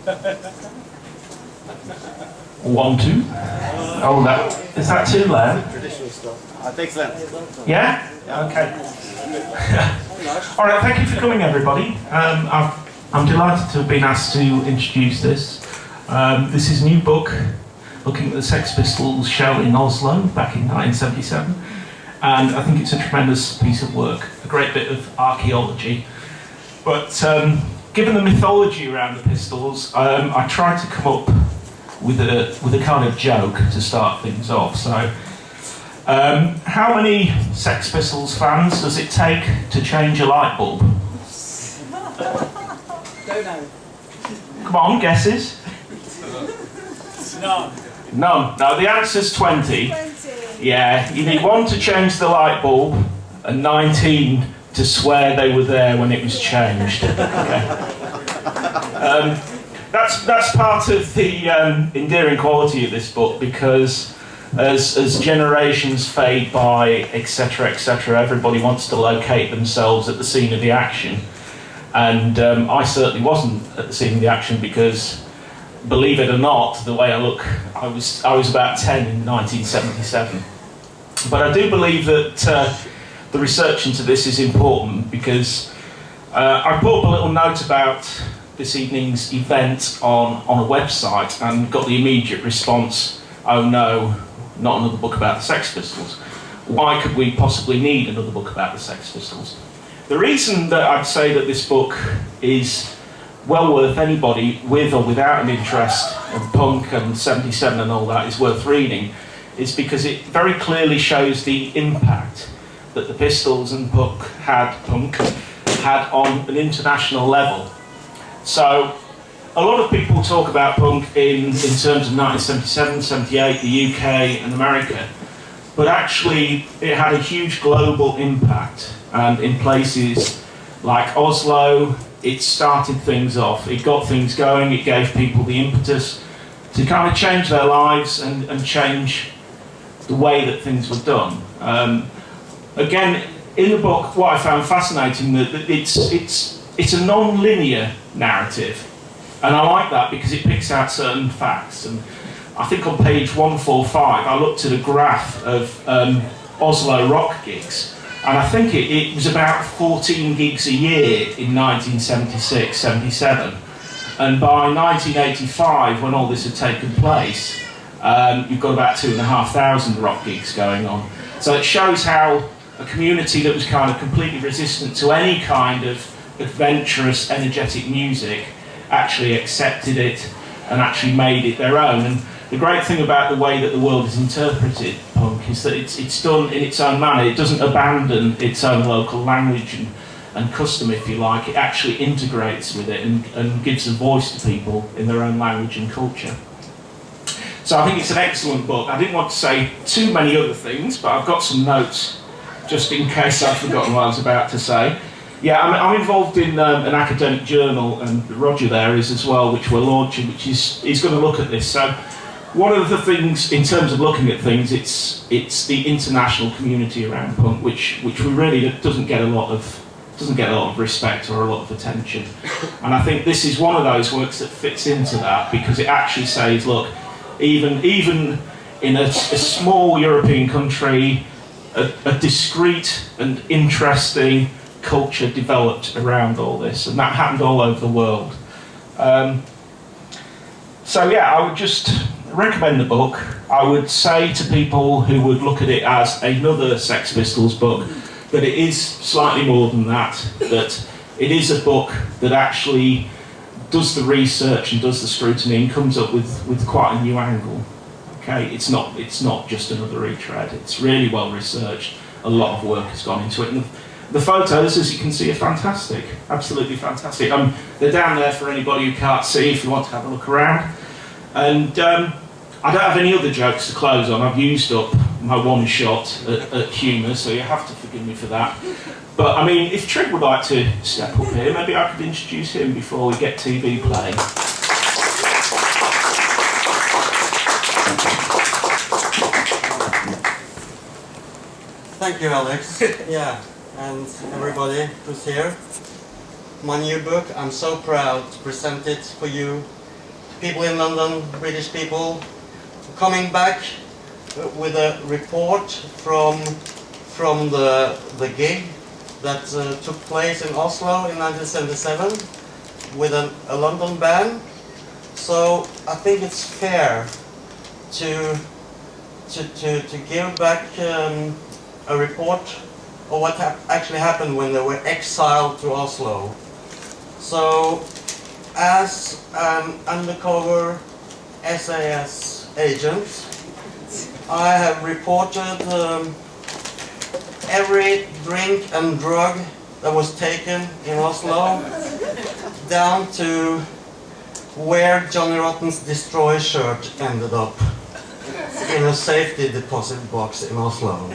1, 2. Oh, is that too loud? Traditional stuff. Excellent. Yeah? Okay. All right, thank you for coming, everybody. I'm delighted to have been asked to introduce this. This is a new book looking at the Sex Pistols show in Oslo back in 1977. And I think it's a tremendous piece of work, a great bit of archaeology. But given the mythology around the Pistols, I tried to come up with a kind of joke to start things off. So, how many Sex Pistols fans does it take to change a light bulb? Don't know. Come on, guesses? None. None. No, the answer's 20. 20. Yeah, you need 1 to change the light bulb and 19 to swear they were there when it was changed. Okay. That's part of the endearing quality of this book, because as generations fade by, etc., etc., everybody wants to locate themselves at the scene of the action. And I certainly wasn't at the scene of the action because, believe it or not, the way I look, I was about 10 in 1977. But I do believe that the research into this is important, because I put up a little note about this evening's event on a website and got the immediate response, oh no, not another book about the Sex Pistols. Why could we possibly need another book about the Sex Pistols? The reason that I'd say that this book is well worth anybody with or without an interest in punk and 77 and all that is worth reading is because it very clearly shows the impact that the Pistols and punk had on an international level. So a lot of people talk about punk in terms of 1977, 78, the UK and America, but actually it had a huge global impact, and in places like Oslo it started things off, it got things going, it gave people the impetus to kind of change their lives and change the way that things were done. Again, in the book, what I found fascinating that it's a non-linear narrative, and I like that because it picks out certain facts. And I think on page 145, I looked at a graph of Oslo rock gigs, and I think it was about 14 gigs a year in 1976, 77. And by 1985, when all this had taken place, you've got about 2,500 rock gigs going on. So it shows how a community that was kind of completely resistant to any kind of adventurous, energetic music actually accepted it and actually made it their own. And the great thing about the way that the world has interpreted punk is that it's done in its own manner. It doesn't abandon its own local language and custom, if you like. It actually integrates with it and gives a voice to people in their own language and culture. So I think it's an excellent book. I didn't want to say too many other things, but I've got some notes just in case I've forgotten what I was about to say. Yeah, I'm involved in an academic journal, and Roger there is as well, which we're launching, which is going to look at this. So one of the things, in terms of looking at things, it's the international community around punk, which we really doesn't get a lot of respect or a lot of attention. And I think this is one of those works that fits into that, because it actually says, look, even in a small European country, a discreet and interesting culture developed around all this, and that happened all over the world. So yeah, I would just recommend the book. I would say to people who would look at it as another Sex Pistols book that it is slightly more than that, that it is a book that actually does the research and does the scrutiny and comes up with quite a new angle. Okay, it's not just another retread. It's really well researched. A lot of work has gone into it, and the photos, as you can see, are fantastic. Absolutely fantastic. They're down there for anybody who can't see if you want to have a look around. And I don't have any other jokes to close on. I've used up my one shot at humour, so you have to forgive me for that. But I mean, if Trig would like to step up here, maybe I could introduce him before we get TV playing. Thank you, Alex. Yeah, and everybody who's here. My new book, I'm so proud to present it for you people in London, British people, coming back with a report from the gig that took place in Oslo in 1977 with a London band. So I think it's fair to give back a report of what actually happened when they were exiled to Oslo. So, as an undercover SAS agent, I have reported every drink and drug that was taken in Oslo, down to where Johnny Rotten's Destroy shirt ended up in a safety deposit box in Oslo.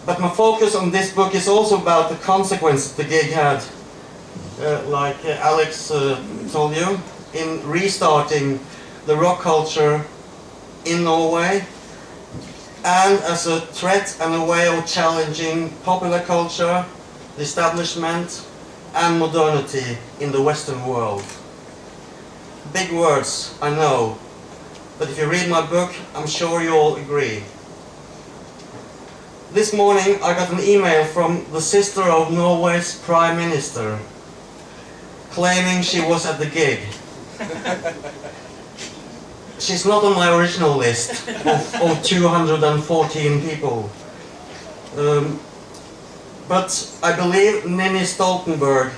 But my focus on this book is also about the consequences the gig had, like Alex told you, in restarting the rock culture in Norway, and as a threat and a way of challenging popular culture, the establishment, and modernity in the Western world. Big words, I know, but if you read my book, I'm sure you all agree. This morning I got an email from the sister of Norway's Prime Minister, claiming she was at the gig. She's not on my original list of 214 people. But I believe Nini Stoltenberg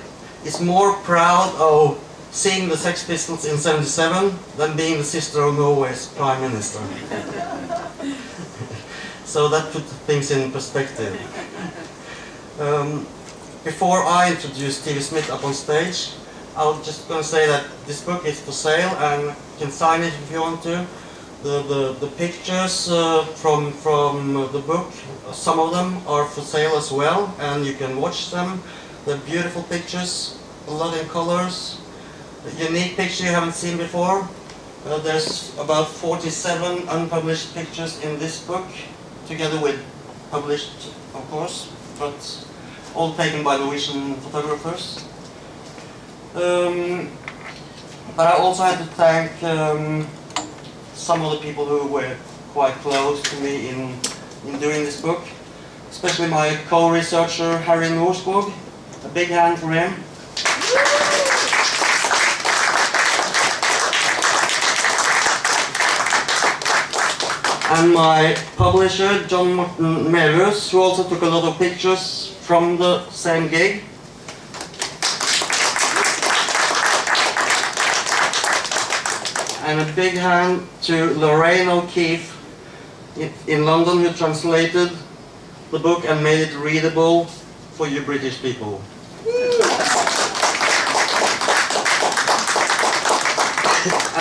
is more proud of seeing the Sex Pistols in '77 than being the sister of Norway's Prime Minister. So that put things in perspective. Before I introduce T.V. Smith up on stage, I'm just going to say that this book is for sale and you can sign it if you want to. The pictures from the book, some of them are for sale as well, and you can watch them. They're beautiful pictures, a lot in colors. A unique picture you haven't seen before. There's about 47 unpublished pictures in this book, together with published, of course, but all taken by Norwegian photographers. But I also had to thank some of the people who were quite close to me in doing this book, especially my co-researcher Harry Nordskog. A big hand for him. And my publisher John Morten Melhus, who also took a lot of pictures from the same gig. And a big hand to Lorraine O'Keefe in London, who translated the book and made it readable for you British people.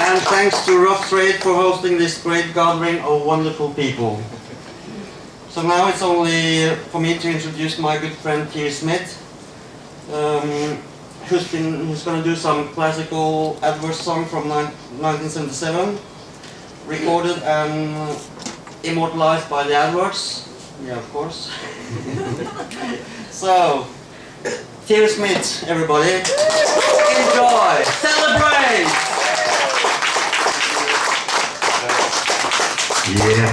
And thanks to Rough Trade for hosting this great gathering of wonderful people. So now it's only for me to introduce my good friend T.V. Smith, who's going to do some classical advert song from 1977, recorded and immortalized by the adverts. Yeah, of course. So, T.V. Smith, everybody. Enjoy! Celebrate! Yeah.